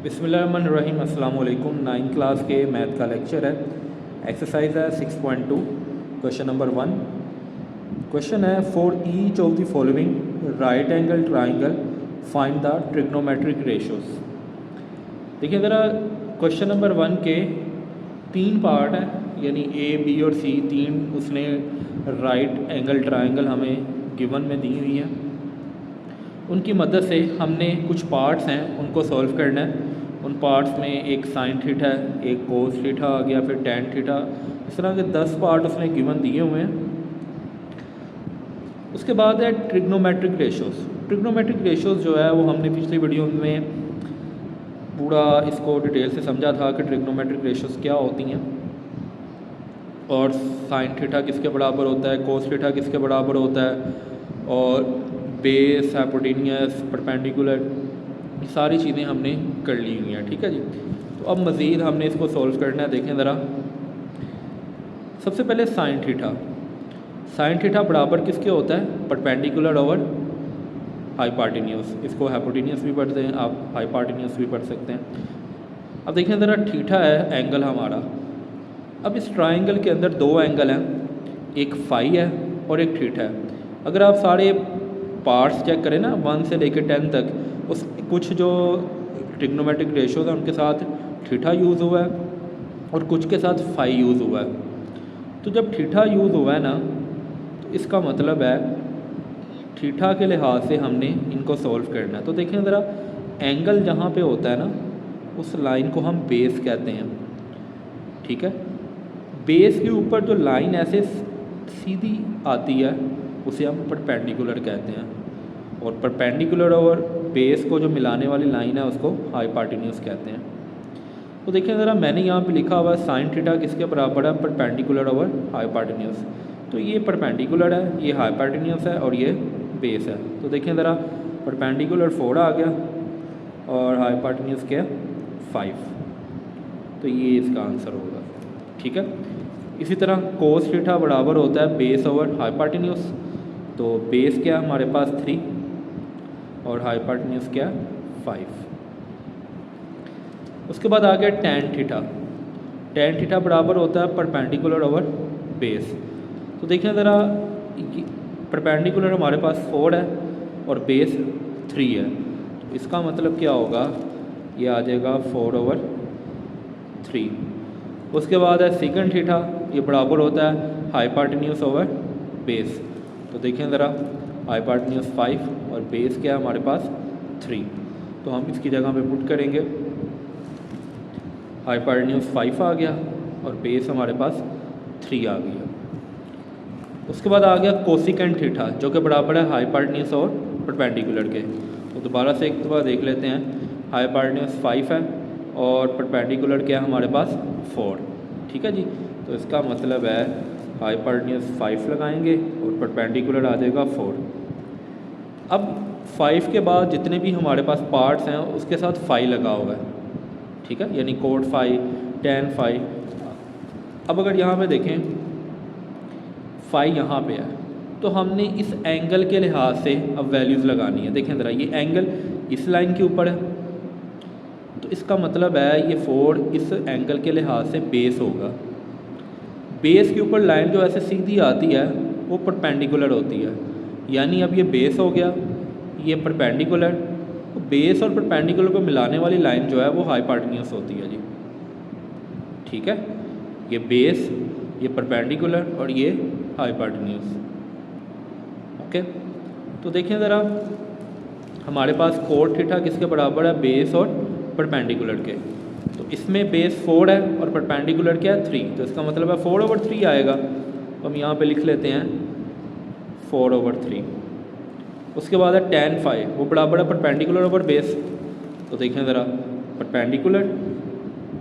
बिस्मिल्लाहिर्रहमानिर्रहीम। अस्सलाम वालेकुम। 9th क्लास के मैथ का लेक्चर है। एक्सरसाइज है 6.2। Question number 1। क्वेश्चन है for each of the following right angle triangle find the trigonometric ratios. देखिए ज़रा, क्वेश्चन नंबर 1 के 3 पार्ट हैं, यानी ए बी और सी तीन उसने राइट एंगल ट्राइंगल हमें गिवन में दी हुई हैं। उनकी मदद से हमने कुछ पार्ट्स हैं उनको सॉल्व करना है। उन पार्ट्स में एक साइन थीटा है, एक कोस थीटा आ गया, फिर टैन थीटा, इस तरह के 10 पार्ट उसने गिवन दिए हुए हैं। उसके बाद है ट्रिग्नोमेट्रिक रेशोज़। ट्रिग्नोमेट्रिक रेशोज़ जो है वो हमने पिछली वीडियो में पूरा इसको डिटेल से समझा था कि ट्रिग्नोमेट्रिक रेशोज़ क्या होती हैं और साइन थीटा किसके बराबर होता है, कोस थीटा किसके बराबर होता है, और बेस, हाइपोटेन्यूस, परपेंडिकुलर, ये सारी चीज़ें हमने कर ली हुई हैं। ठीक है जी। तो अब मज़ीद हमने इसको सॉल्व करना है। देखें ज़रा, सबसे पहले साइन थीटा। साइन थीटा बराबर किसके होता है? Perpendicular over hypotenuse. इसको हाइपोटेन्यूस भी पढ़ते हैं आप, हाइपोटेन्यूस भी पढ़ सकते हैं। अब देखें ज़रा, थीटा है एंगल हमारा। अब इस ट्राइंगल के अंदर दो एंगल हैं, एक फाई है और एक थीटा है। अगर आप सारे पार्ट्स चेक करें ना 1 से लेकर 10 तक, उस कुछ जो ट्रिग्नोमेट्रिक रेशोज़ हैं उनके साथ थीटा यूज़ हुआ है और कुछ के साथ फाई यूज़ हुआ है। तो जब थीटा यूज़ हुआ है ना, तो इसका मतलब है थीटा के लिहाज से हमने इनको सॉल्व करना है। तो देखें ज़रा, एंगल जहाँ पे होता है ना, उस लाइन को हम बेस कहते हैं। ठीक है, बेस के ऊपर जो लाइन ऐसे सीधी आती है उसे हम परपेंडिकुलर कहते हैं, और परपेंडिकुलर और बेस को जो मिलाने वाली लाइन है उसको हाइपोटेन्यूस कहते हैं। तो देखिए ज़रा, मैंने यहाँ पे लिखा हुआ है साइन थीटा किसके बराबर है? Perpendicular over hypotenuse. तो ये परपेंडिकुलर है, ये हाइपोटेन्यूस है और ये बेस है। तो देखें ज़रा, परपेंडिकुलर 4 आ गया और हाइपोटेन्यूस क्या? 5। तो ये इसका आंसर होगा। ठीक है। इसी तरह कोस थीटा बराबर होता है बेस ओवर हाइपोटेन्यूस। तो बेस क्या है हमारे पास? 3 और हाइपोटेन्यूस क्या? 5। उसके बाद आ गया टैन थीटा। टैन थीटा बराबर होता है परपेंडिकुलर ओवर बेस। तो देखिए ज़रा, परपेंडिकुलर हमारे पास 4 है और बेस 3 है। तो इसका मतलब क्या होगा? ये आ जाएगा 4 ओवर 3। उसके बाद है सेकंड थीटा, ये बराबर होता है हाइपोटेन्यूस ओवर बेस। तो देखें ज़रा, हाइपोटेन्यूस 5 और बेस क्या है हमारे पास? 3। तो हम इसकी जगह पे पुट करेंगे, हाइपोटेन्यूस 5 आ गया और बेस हमारे पास 3 आ गया। उसके बाद आ गया कोसिकेंट थीटा, जो कि बराबर है हाइपोटेन्यूस और परपेंडिकुलर के। तो दोबारा से एक दफ़ा देख लेते हैं, हाइपोटेन्यूस 5 है और परपेंडिकुलर क्या है हमारे पास? 4। ठीक है जी। तो इसका मतलब है हाइपोटेन्यूस 5 लगाएंगे और परपेंडिकुलर आ जाएगा 4। अब 5 के बाद जितने भी हमारे पास पार्ट्स हैं उसके साथ फाई लगा हुआ है। ठीक है, यानी कोट फाई, टैन फाई। अब अगर यहाँ पे देखें, फाई यहाँ पे है, तो हमने इस एंगल के लिहाज से अब वैल्यूज़ लगानी है। देखें ज़रा, ये एंगल इस लाइन के ऊपर है, तो इसका मतलब है ये 4 इस एंगल के लिहाज से बेस होगा। बेस के ऊपर लाइन जो ऐसे सीधी आती है वो परपेंडिकुलर होती है, यानी अब ये बेस हो गया, ये परपेंडिकुलर। तो बेस और परपेंडिकुलर को मिलाने वाली लाइन जो है वो हाइपोटेन्यूस होती है जी। ठीक है, ये बेस, ये परपेंडिकुलर और ये हाइपोटेन्यूस। ओके। तो देखें ज़रा, हमारे पास कोट थीटा किसके बराबर है? बेस और परपेंडिकुलर के। तो इसमें बेस 4 है और परपेंडिकुलर क्या है? 3। तो इसका मतलब है 4 ओवर 3 आएगा। तो हम यहाँ पे लिख लेते हैं 4 ओवर 3। उसके बाद है टैन फाई, वो बराबर है परपेंडिकुलर ओवर बेस। तो देखें ज़रा, परपेंडिकुलर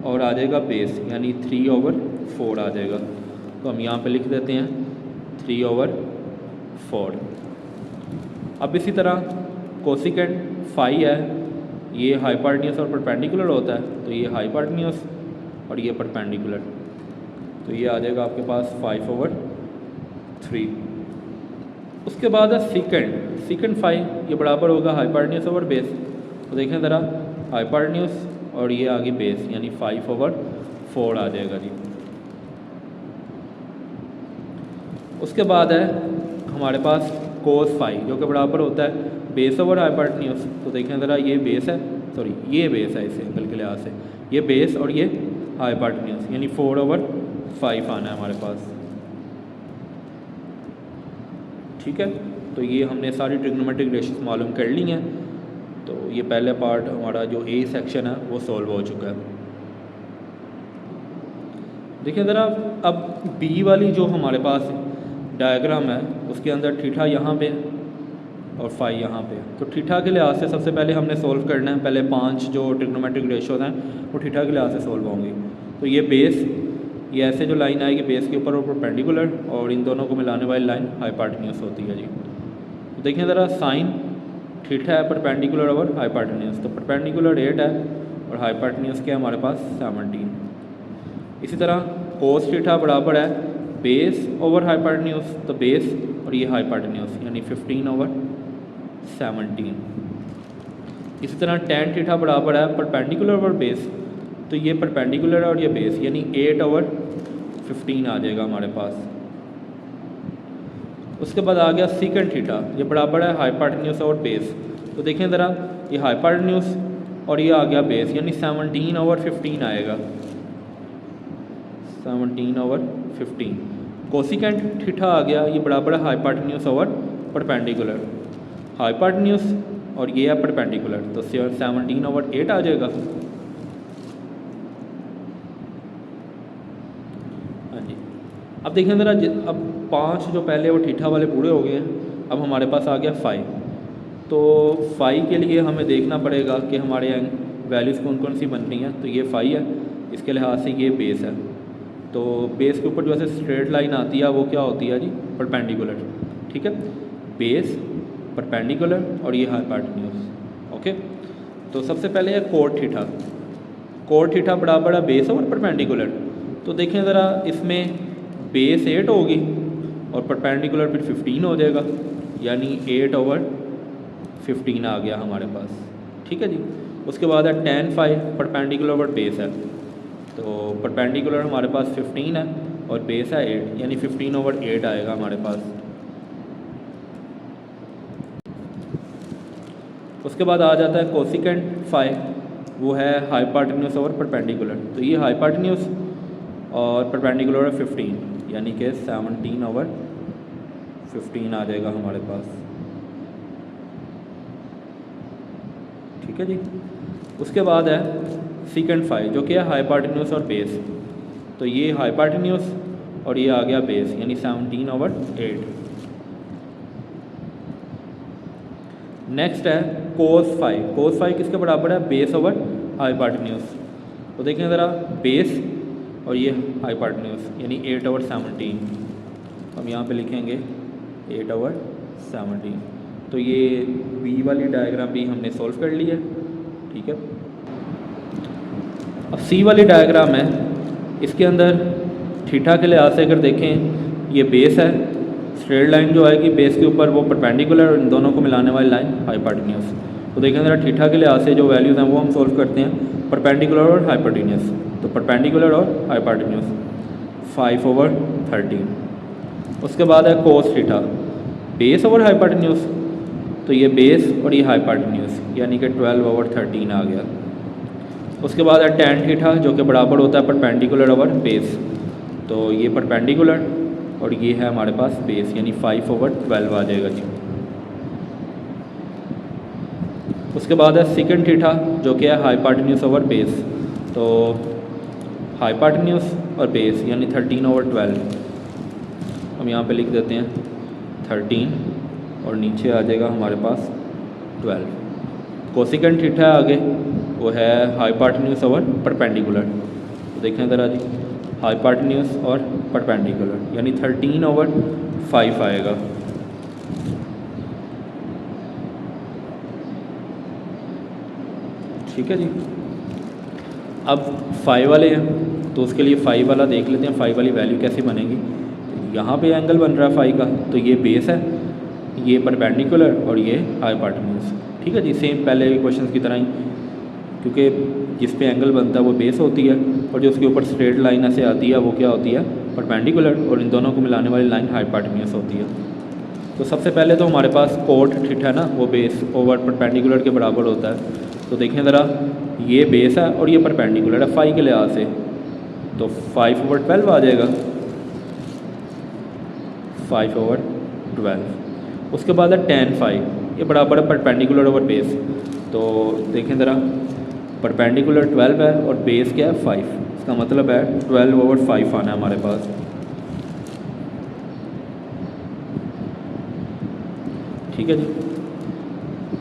और आ जाएगा बेस, यानी 3 ओवर 4 आ जाएगा। तो हम यहाँ पे लिख देते हैं 3 ओवर 4। अब इसी तरह कोसिकेंट फाई है, ये हाइपोटेन्यूस और परपेंडिकुलर होता है, तो ये हाइपोटेन्यूस और ये परपेंडिकुलर। तो ये आ जाएगा आपके पास 5 ओवर 3। उसके बाद है सीकेंड फाई, ये बराबर होगा हाइपोटेन्यूस ओवर बेस। तो देखें ज़रा, हाइपोटेन्यूस और ये आ गई बेस, यानी 5/4 आ जाएगा जी। उसके बाद है हमारे पास cos फाई, जो कि बराबर होता है बेस ओवर हाइपोटेन्यूज। तो देखें ज़रा, ये बेस है, सॉरी ये बेस है इस एंगल के लिहाज से, ये बेस और ये हाइपोटेन्यूज, यानी 4/5 आना है हमारे पास। ठीक है, तो ये हमने सारी ट्रिग्नोमेट्रिक रेशियोज मालूम कर ली हैं। तो ये पहला पार्ट हमारा जो ए सेक्शन है वो सॉल्व हो चुका है। देखिए ज़रा, अब बी वाली जो हमारे पास डायग्राम है उसके अंदर थीटा यहाँ पे और फाई यहाँ पे। तो थीटा के लिहाज से सबसे पहले हमने सॉल्व करना है, पहले 5 जो ट्रिग्नोमेट्रिक रेशियोज हैं वो थीटा के लिहाज से सॉल्व होंगी। तो ये बेस, ये ऐसे जो लाइन आएगी बेस के ऊपर और परपेंडिकुलर, और इन दोनों को मिलाने वाली लाइन हाइपोटेन्यूज होती है जी। तो देखिए ज़रा, साइन थीटा है परपेंडिकुलर ओवर हाइपोटेन्यूज, तो परपेंडिकुलर 8 है और हाइपोटेन्यूज क्या है हमारे पास 17। इसी तरह कोस थीटा बराबर है बेस ओवर हाइपोटेन्यूज, तो बेस और ये हाइपोटेन्यूज यानी 15/17। इसी तरह tan थीटा बराबर है परपेंडिकुलर ओवर बेस, तो ये परपेंडिकुलर है और ये बेस, यानी 8/15 आ जाएगा हमारे पास। उसके बाद आ गया सीकेंट थीटा, ये बराबर है हाइपोटेन्यूज और बेस। तो देखें ज़रा, ये हाइपोटेन्यूज और ये आ गया बेस, यानी 17/15 आएगा, 17/15। कोसिकेंट थीटा आ गया, ये बराबर है हाइपोटेन्यूज ओवर परपेंडिकुलर, हाइपोटेन्यूज और ये है परपेंडिकुलर, तो 17/8 आ जाएगा। हाँ जी, अब देखें ज़रा, अब 5 जो पहले वो थीटा वाले पूरे हो गए हैं, अब हमारे पास आ गया फाई। तो फाई के लिए हमें देखना पड़ेगा कि हमारे वैल्यूज़ कौन कौन सी बन रही हैं। तो ये फाई है, इसके लिहाज से ये बेस है। तो बेस के ऊपर जो ऐसे स्ट्रेट लाइन आती है वो क्या होती है जी, परपेंडिकुलर। ठीक है, बेस परपेंडिकुलर और ये हाइपोटेन्यूज। ओके, तो सबसे पहले है कोट थीटा। कोट थीटा बराबर है बेस ओवर परपेंडिकुलर। तो देखें ज़रा, इसमें बेस 8 होगी और परपेंडिकुलर फिर 15 हो जाएगा, यानी 8/15 आ गया हमारे पास। ठीक है जी। उसके बाद है tan phi, perpendicular over base है, तो परपेंडिकुलर हमारे पास 15 है और बेस है 8, यानी 15/8 आएगा हमारे पास। उसके बाद आ जाता है कोसिकेंट फाई, वो है हाइपोटेन्यूज ओवर परपेंडिकुलर। तो ये हाइपोटेन्यूज और परपेंडिकुलर है 15, यानी कि 17/15 आ जाएगा हमारे पास। ठीक है जी। उसके बाद है सीकेंट फाई, जो कि है हाइपोटेन्यूज और बेस। तो ये हाइपोटेन्यूज और ये आ गया बेस, यानी 17/8। नेक्स्ट है कोस फाई। कोस फाई किसके बराबर है, बेस ओवर हाइपोटेन्यूज। तो देखें ज़रा, बेस और ये हाइपोटेन्यूज, यानी 8/17। हम यहाँ पे लिखेंगे 8/17। तो ये बी वाली डायग्राम भी हमने सॉल्व कर ली है। ठीक है, अब सी वाली डायग्राम है, इसके अंदर थीटा के लिहाज से अगर देखें, ये बेस है, स्ट्रेट लाइन जो आएगी बेस के ऊपर वो परपेंडिकुलर और इन दोनों को मिलाने वाली लाइन हाइपोटेन्यूज। तो देखें ज़रा, थीटा के लिहाज से जो वैल्यूज़ हैं वो हम सॉल्व करते हैं, परपेंडिकुलर और हाइपोटेन्यूज। तो परपेंडिकुलर और हाइपोटेन्यूज 5/13। उसके बाद है cos theta, base over hypotenuse. तो ये बेस और ये हाइपोटेन्यूज, यानी कि 12/13 आ गया। उसके बाद है tan थीटा, जो कि बराबर होता है परपेंडिकुलर ओवर बेस। तो ये परपेंडिकुलर और ये है हमारे पास बेस, यानी 5/12 आ जाएगा जी। उसके बाद है सेकंड थीटा, जो कि है हाइपोटेन्यूज ओवर बेस। तो हाइपोटेन्यूज और बेस, यानी 13/12। हम यहाँ पे लिख देते हैं 13 और नीचे आ जाएगा हमारे पास 12। कोसिकेंट थीटा आगे, वो है हाइपोटेन्यूज ओवर परपेंडिकुलर। तो देखें ज़रा जी, हाइपोटेन्यूज और परपेंडिकुलर, यानी 13/5 आएगा। ठीक है जी। अब फाई वाले हैं, तो उसके लिए फाई वाला देख लेते हैं, फाई वाली वैल्यू कैसे बनेगी। यहाँ पे एंगल बन रहा है फाई का, तो ये बेस है, ये परपेंडिकुलर और ये हाइपोटेन्यूज। ठीक है जी, सेम पहले क्वेश्चन की तरह ही, क्योंकि जिस पे एंगल बनता है वो बेस होती है और जो उसके ऊपर स्ट्रेट लाइन ऐसे आती है वो क्या होती है, परपेंडिकुलर, और इन दोनों को मिलाने वाली लाइन हाइपोटेन्यूज होती है। तो सबसे पहले तो हमारे पास कोट थीटा है ना, वो बेस ओवर परपेंडिकुलर के बराबर होता है। तो देखें ज़रा, ये बेस है और ये परपेंडिकुलर है फाई के लिहाज से, तो 5/12 आ जाएगा, 5/12। उसके बाद है tan फाई, ये बराबर है परपेंडिकुलर ओवर बेस। तो देखें ज़रा, परपेंडिकुलर 12 है और बेस क्या है 5, इसका मतलब है 12/5 आना है हमारे पास। ठीक है जी।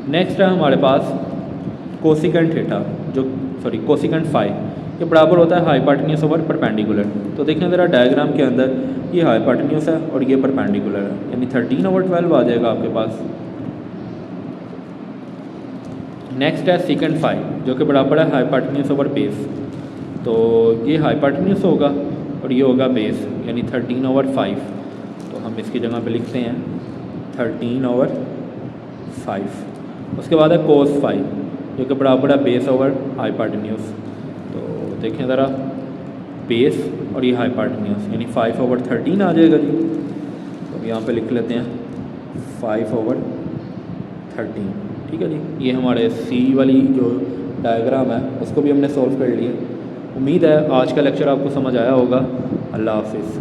नेक्स्ट है हमारे पास कोसिकेंट थीटा, कोसिकेंट फाई, ये बराबर होता है हाइपोटेन्यूज ओवर परपेंडिकुलर। तो देखें ज़रा डायग्राम के अंदर, ये हाइपोटेन्यूज है और ये परपेंडिकुलर है, यानी 13/12 आ जाएगा आपके पास। नेक्स्ट है सीकेंट फाई, जो कि बराबर है हाइपोटेन्यूज ओवर बेस। तो ये हाइपोटेन्यूज होगा और ये होगा बेस, यानी 13/5। तो हम इसकी जगह पे लिखते हैं 13/5। उसके बाद है कोस फाई, जो कि बराबर है बेस ओवर हाइपोटेन्यूज। तो देखें ज़रा, बेस और ये हाइपोटेन्यूज, यानी 5/13 आ जाएगा जी। तो यहाँ पे लिख लेते हैं 5/13। ठीक है जी। ये हमारे सी वाली जो डायग्राम है उसको भी हमने सॉल्व कर लिया। उम्मीद है आज का लेक्चर आपको समझ आया होगा। अल्लाह हाफिज़।